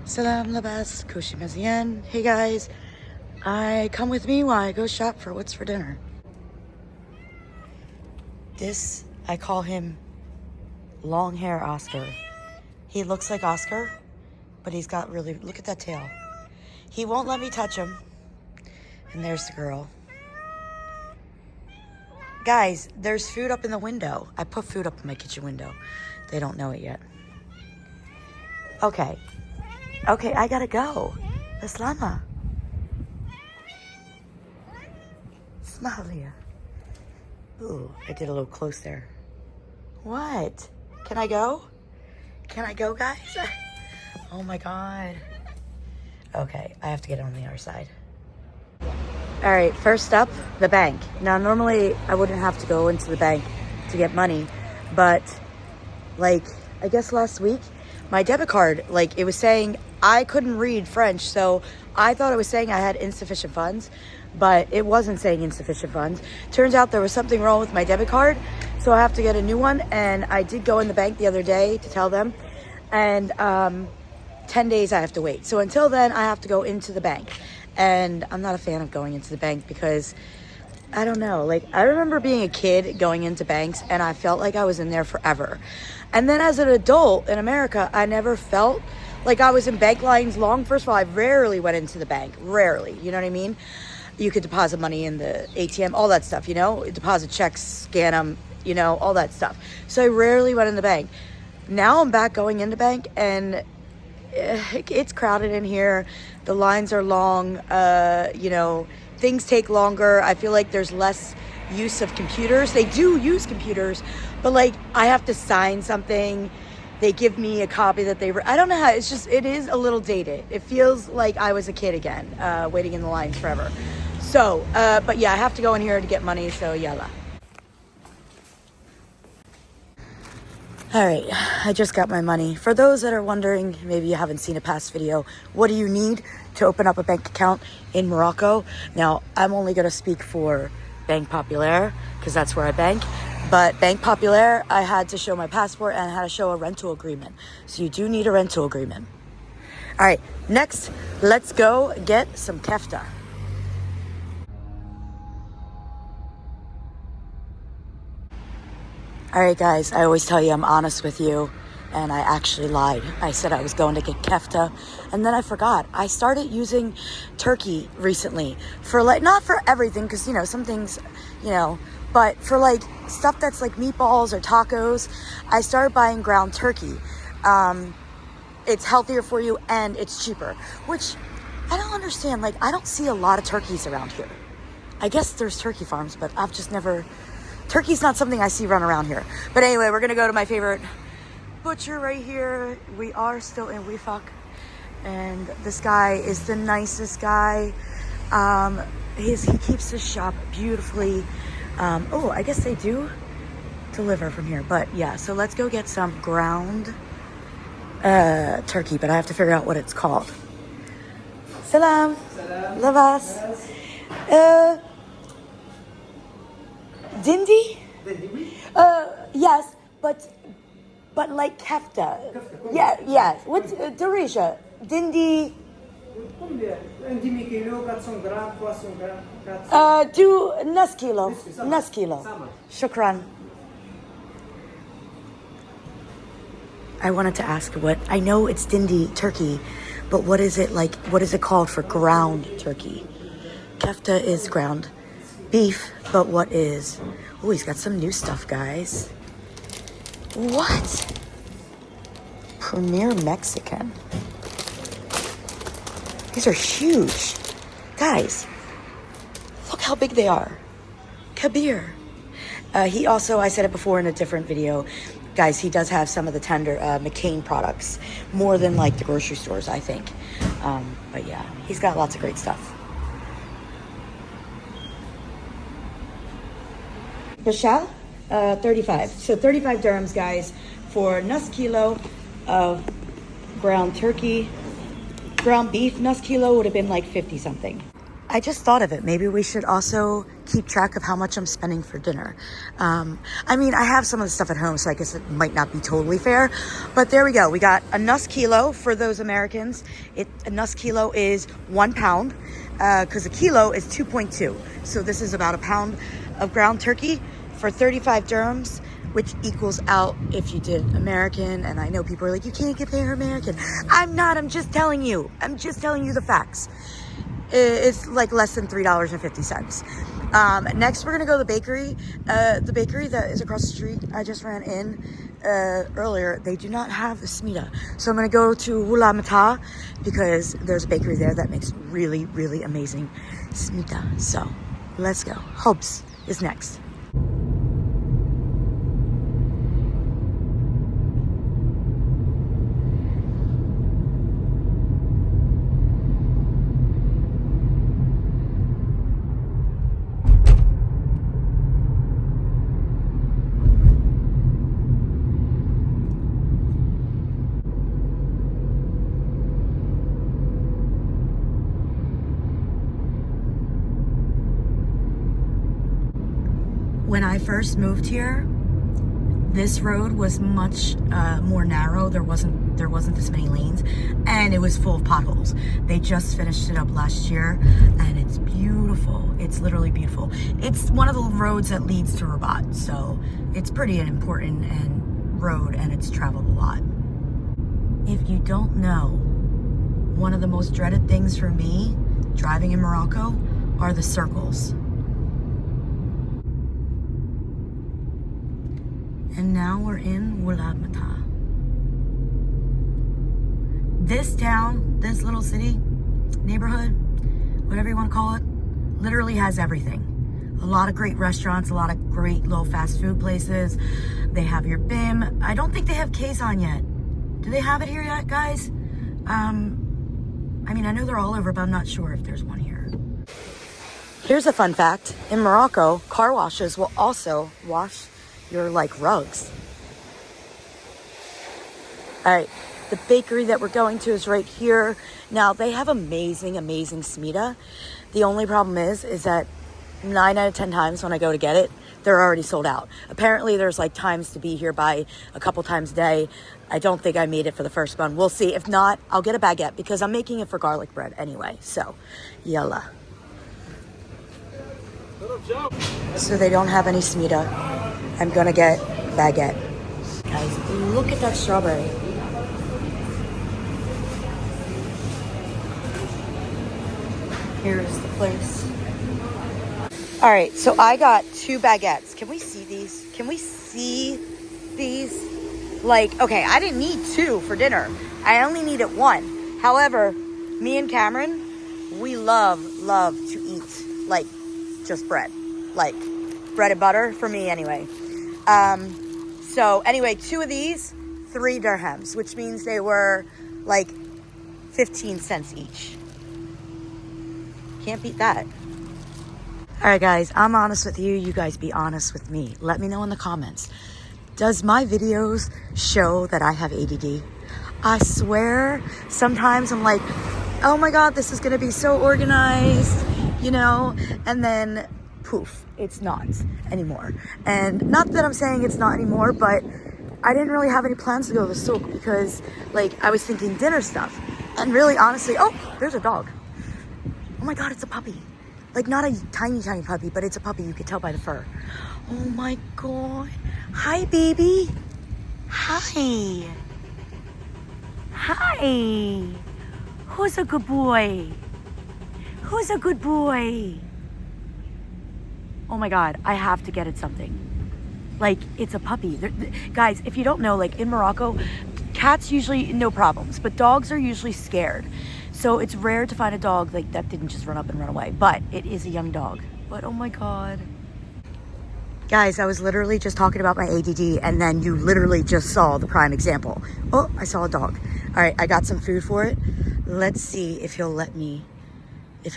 Salam labas, Koshi Mazian. Hey guys, come with me while I go shop for what's for dinner. This, I call him long hair Oscar. He looks like Oscar, but he's got really, look at that tail. He won't let me touch him. And there's the girl. Guys, there's food up in the window. I put food up in my kitchen window. They don't know it yet. Okay, I gotta go. Islama. Smalia. Ooh, I did a little close there. What? Can I go? Can I go, guys? Oh my God. Okay, I have to get on the other side. All right, first up, the bank. Now, normally I wouldn't have to go into the bank to get money, but like, I guess last week, my debit card, like it was saying I couldn't read French, so I thought it was saying I had insufficient funds, but it wasn't saying insufficient funds. Turns out there was something wrong with my debit card, so I have to get a new one, and I did go in the bank the other day to tell them, and 10 days I have to wait. So until then, I have to go into the bank, and I'm not a fan of going into the bank because I don't know, like I remember being a kid going into banks and I felt like I was in there forever. And then as an adult in America, I never felt like I was in bank lines long. First of all, I rarely went into the bank, rarely, you know what I mean? You could deposit money in the ATM, all that stuff, you know, deposit checks, scan them, you know, all that stuff. So I rarely went in the bank. Now I'm back going into bank and it's crowded in here. The lines are long, you know, things take longer. I feel like there's less use of computers. They do use computers, but like I have to sign something. They give me a copy that I don't know how, it's just, it is a little dated. It feels like I was a kid again, waiting in the lines forever. So, but yeah, I have to go in here to get money, so yalla. All right, I just got my money. For those that are wondering, maybe you haven't seen a past video, what do you need to open up a bank account in Morocco? Now, I'm only gonna speak for Bank Populaire, because that's where I bank. But Bank Populaire, I had to show my passport and I had to show a rental agreement. So you do need a rental agreement. All right, next, let's go get some kefta. All right, guys, I always tell you I'm honest with you, and I actually lied. I said I was going to get kefta, and then I forgot. I started using turkey recently for like, not for everything, because, you know, some things, you know, but for like stuff that's like meatballs or tacos, I started buying ground turkey. It's healthier for you and it's cheaper, which I don't understand. Like, I don't see a lot of turkeys around here. I guess there's turkey farms, but I've just never... Turkey's not something I see run around here. But anyway, we're gonna go to my favorite butcher right here. We are still in Wifak, and this guy is the nicest guy. He keeps his shop beautifully. Oh, I guess they do deliver from here. But yeah, so let's go get some ground turkey, but I have to figure out what it's called. Salam. Salam. Lavas. Dindi? Yes, but like kefta. Yeah, yes. What's Darisha? Dindi. Do nas kilo. Shukran. I wanted to ask what, I know it's dindi turkey, but what is it like, what is it called for ground turkey? Kefta is ground beef, but what is... Oh, he's got some new stuff, guys. What? Premier Mexican. These are huge. Guys, look how big they are. Kabir. He also, I said it before in a different video, guys, he does have some of the tender McCain products, more than like the grocery stores, I think. But yeah, he's got lots of great stuff. Bashal, 35. So 35 dirhams, guys, for nus kilo of ground turkey. Ground beef nus kilo would have been like 50 something. I just thought of it. Maybe we should also keep track of how much I'm spending for dinner. I mean, I have some of the stuff at home, so I guess it might not be totally fair. But there we go. We got a Nuss kilo for those Americans. A Nuss kilo is 1 pound, because a kilo is 2.2. So this is about a pound of ground turkey for 35 dirhams, which equals out if you did American. And I know people are like, you can't get paid American. I'm not. I'm just telling you. I'm just telling you the facts. It's like less than $3.50. Next, we're gonna go to the bakery. The bakery that is across the street, I just ran in earlier. They do not have the smita. So I'm gonna go to Wula Mata because there's a bakery there that makes really, really amazing smita. So let's go. Hopes is next. When I first moved here, this road was much more narrow. There wasn't this many lanes, and it was full of potholes. They just finished it up last year, and it's beautiful. It's literally beautiful. It's one of the roads that leads to Rabat, so it's pretty an important road, and it's traveled a lot. If you don't know, one of the most dreaded things for me driving in Morocco are the circles. And now we're in Wula Mata. This town, this little city, neighborhood, whatever you want to call it, literally has everything. A lot of great restaurants, a lot of great little fast food places. They have your BIM. I don't think they have Kaysan yet. Do they have it here yet, guys? I mean, I know they're all over, but I'm not sure if there's one here. Here's a fun fact. In Morocco, car washes will also wash your rugs. All right, the bakery that we're going to is right here. Now they have amazing smita. The only problem is that 9 out of 10 times when I go to get it, they're already sold out. Apparently there's times to be here by a couple times a day. I don't think I made it for the first one. We'll see. If not, I'll get a baguette because I'm making it for garlic bread anyway. So yalla. So they don't have any smita. I'm gonna get baguette. Guys, look at that strawberry. Here's the place. All right, so I got 2 baguettes. Can we see these? Can we see these? Okay, I didn't need 2 for dinner. I only needed 1. However, me and Cameron, we love to eat just bread. Bread and butter for me anyway. So anyway, 2 of these, 3 dirhams, which means they were 15 cents each. Can't beat that. All right, guys, I'm honest with you. You guys be honest with me. Let me know in the comments. Does my videos show that I have ADD? I swear, sometimes I'm like, oh my God, this is gonna be so organized, and then poof, it's not anymore. And not that I'm saying it's not anymore, but I didn't really have any plans to go to the souk because I was thinking dinner stuff. And really, honestly, oh, there's a dog. Oh my God, it's a puppy. Not a tiny puppy, but it's a puppy. You could tell by the fur. Oh my God. Hi, baby. Hi. Hi. Who's a good boy? Who's a good boy? Oh my God, I have to get it something. It's a puppy. Guys, if you don't know, in Morocco, cats usually no problems, but dogs are usually scared. So it's rare to find a dog that didn't just run up and run away, but it is a young dog. But oh my God. Guys, I was literally just talking about my ADD and then you literally just saw the prime example. Oh, I saw a dog. All right, I got some food for it. Let's see if he'll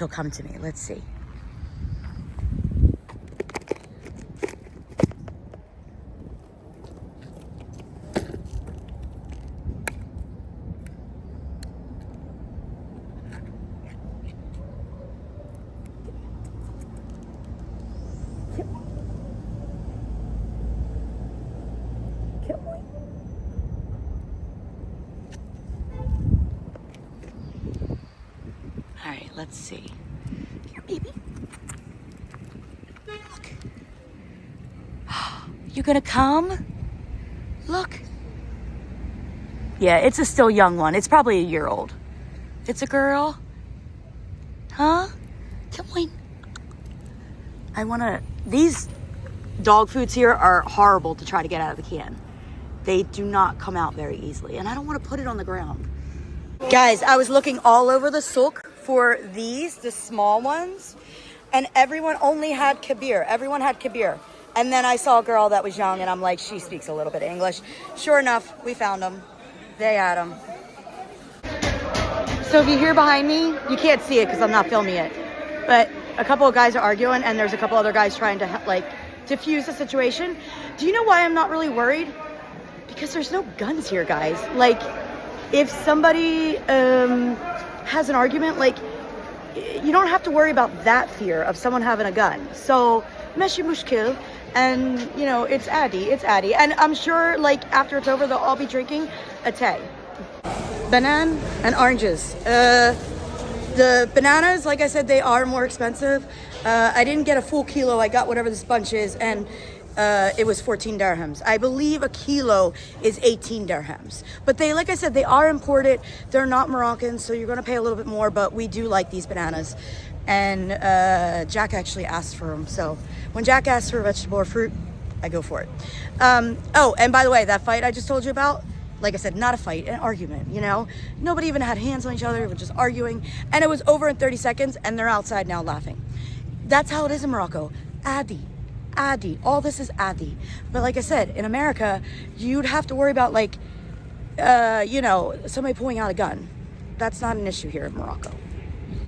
come to me. Let's see. All right, let's see. Here, baby. Look. You gonna come? Look. Yeah, it's a still young one. It's probably a year old. It's a girl. Huh? Come on. These dog foods here are horrible to try to get out of the can. They do not come out very easily. And I don't want to put it on the ground. Guys, I was looking all over the souk for these, the small ones. And everyone only had Kabir. Everyone had Kabir. And then I saw a girl that was young and I'm like, she speaks a little bit of English. Sure enough, we found them. They had them. So if you hear behind me, you can't see it because I'm not filming it. But a couple of guys are arguing and there's a couple other guys trying to like diffuse the situation. Do you know why I'm not really worried? Because there's no guns here, guys. Like, if somebody has an argument, like, you don't have to worry about that fear of someone having a gun. So, meshi mushkil, and, you know, it's Addy. And I'm sure, like, after it's over, they'll all be drinking a tea. Banana and oranges. The bananas, like I said, they are more expensive. I didn't get a full kilo. I got whatever this bunch is, and it was 14 dirhams. I believe a kilo is 18 dirhams. But they, like I said, they are imported. They're not Moroccan, so you're going to pay a little bit more, but we do like these bananas. And Jack actually asked for them. So when Jack asks for a vegetable or fruit, I go for it. Oh, and by the way, that fight I just told you about, like I said, not a fight, an argument, you know? Nobody even had hands on each other. We were just arguing. And it was over in 30 seconds, and they're outside now laughing. That's how it is in Morocco. Addy. All this is Addy. But like I said, in America, you'd have to worry about, like, you know, somebody pulling out a gun. That's not an issue here in Morocco.